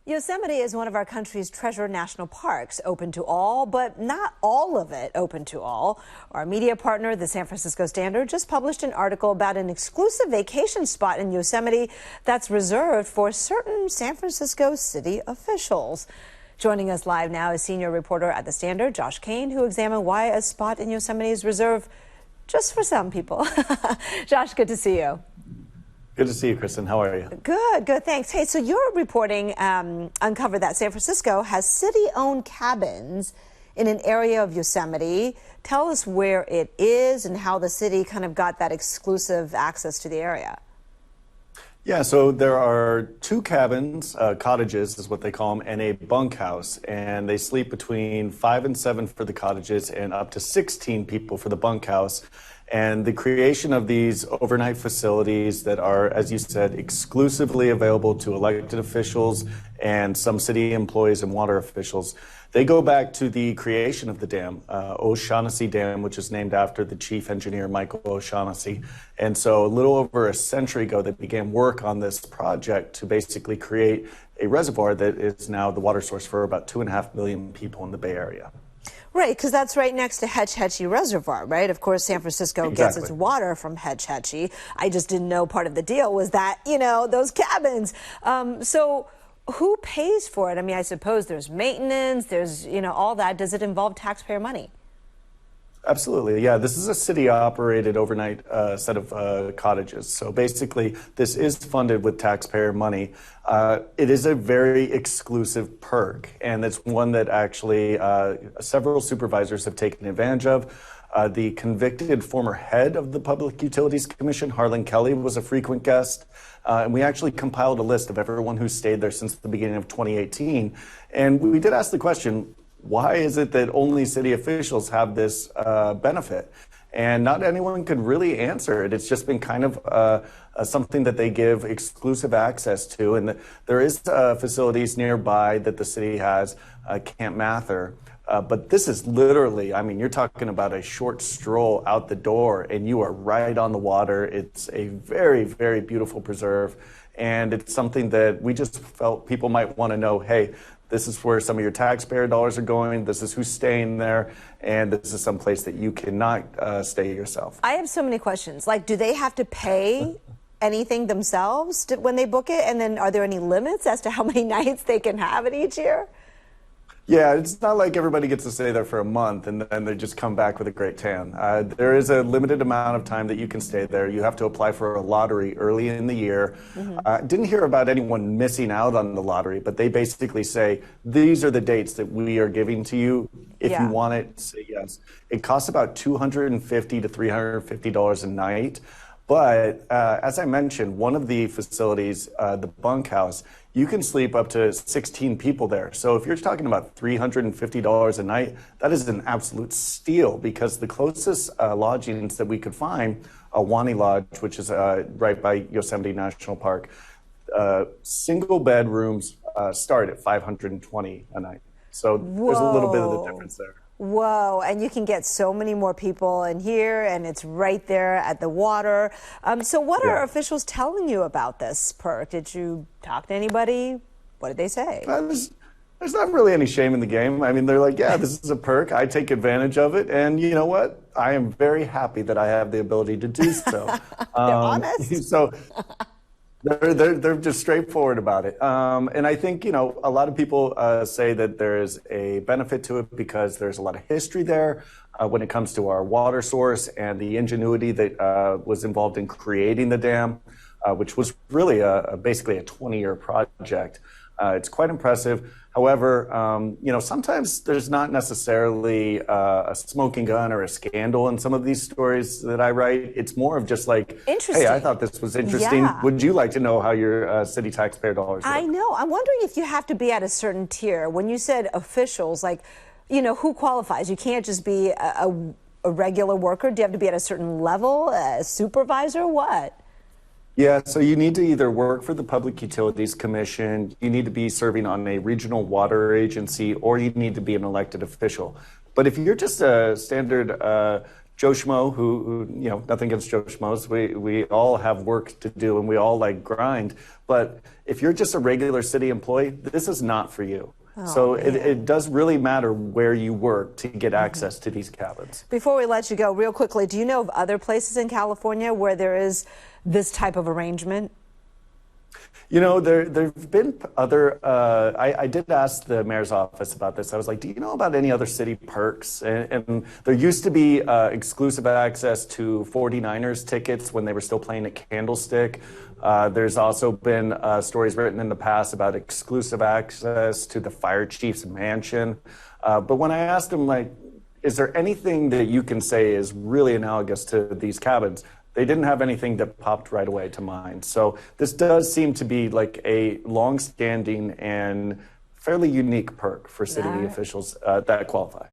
Yosemite is one of our country's treasure national parks, open to all, but not all of it open to all. Our media partner, the San Francisco Standard, just published an article about an exclusive vacation spot in Yosemite that's reserved for certain San Francisco city officials. Joining us live now is senior reporter at the Standard, Josh Kane, who examined why a spot in Yosemite is reserved just for some people. Josh, good to see you. Good to see you, Kristen. How are you? Good, thanks. Hey, so your reporting uncovered that San Francisco has city-owned cabins in an area of Yosemite. Tell us where it is and how the city kind of got that exclusive access to the area. Yeah, so there are two cabins, cottages is what they call them, and a bunkhouse. And they sleep between 5 and 7 for the cottages and up to 16 people for the bunkhouse. And the creation of these overnight facilities that are, as you said, exclusively available to elected officials and some city employees and water officials, they go back to the creation of the dam, O'Shaughnessy Dam, which is named after the chief engineer, Michael O'Shaughnessy. And so a little over a century ago, they began work on this project to basically create a reservoir that is now the water source for about 2.5 million people in the Bay Area. Right, because that's right next to Hetch Hetchy Reservoir, right? Of course, San Francisco gets its water from Hetch Hetchy. I just didn't know part of the deal was that, those cabins. So who pays for it? I mean, I suppose there's maintenance, there's, all that. Does it involve taxpayer money? Absolutely, yeah. This is a city-operated overnight set of cottages. So basically, this is funded with taxpayer money. It is a very exclusive perk, and it's one that actually several supervisors have taken advantage of. The convicted former head of the Public Utilities Commission, Harlan Kelly, was a frequent guest. And we actually compiled a list of everyone who's stayed there since the beginning of 2018. And we did ask the question, why is it that only city officials have this benefit? And not anyone could really answer it. It's just been kind of something that they give exclusive access to. And there is facilities nearby that the city has, Camp Mather. But this is literally, I mean, you're talking about a short stroll out the door and you are right on the water. It's a very, very beautiful preserve. And it's something that we just felt people might want to know, hey, this is where some of your taxpayer dollars are going. This is who's staying there. And this is some place that you cannot stay yourself. I have so many questions. Like, do they have to pay anything themselves when they book it? And then are there any limits as to how many nights they can have in each year? Yeah, it's not like everybody gets to stay there for a month and then they just come back with a great tan. There is a limited amount of time that you can stay there. You have to apply for a lottery early in the year. Didn't hear about anyone missing out on the lottery, but they basically say, these are the dates that we are giving to you. If you want it, say yes. It costs about $250 to $350 a night. But as I mentioned, one of the facilities, the bunkhouse, you can sleep up to 16 people there. So if you're talking about $350 a night, that is an absolute steal because the closest lodgings that we could find, Wani Lodge, which is right by Yosemite National Park, single bedrooms start at $520 a night. So there's a little bit of the difference there. Whoa, and you can get so many more people in here, and it's right there at the water. So what are officials telling you about this perk? Did you talk to anybody? What did they say? There's not really any shame in the game. I mean, they're like, yeah, this is a perk. I take advantage of it. And you know what? I am very happy that I have the ability to do so. They're honest. So they're just straightforward about it. And I think, a lot of people say that there's a benefit to it because there's a lot of history there when it comes to our water source and the ingenuity that was involved in creating the dam, which was really basically a 20-year project. It's quite impressive. However, sometimes there's not necessarily a smoking gun or a scandal in some of these stories that I write. It's more of just like, hey, I thought this was interesting. Yeah. Would you like to know how your city taxpayer dollars work? I know. I'm wondering if you have to be at a certain tier. When you said officials, like, who qualifies? You can't just be a regular worker. Do you have to be at a certain level, a supervisor, what? Yeah, so you need to either work for the Public Utilities Commission, you need to be serving on a regional water agency, or you need to be an elected official. But if you're just a standard Joe Schmo, who nothing against Joe Schmoes. We all have work to do and we all like grind. But if you're just a regular city employee, this is not for you. So it does really matter where you work to get access to these cabins. Before we let you go, real quickly, do you know of other places in California where there is this type of arrangement? There've been other, I did ask the mayor's office about this. I was like, do you know about any other city perks? And there used to be exclusive access to 49ers tickets when they were still playing at Candlestick. There's also been stories written in the past about exclusive access to the fire chief's mansion. But when I asked him, is there anything that you can say is really analogous to these cabins? They didn't have anything that popped right away to mind. So this does seem to be like a long-standing and fairly unique perk for city officials that qualify.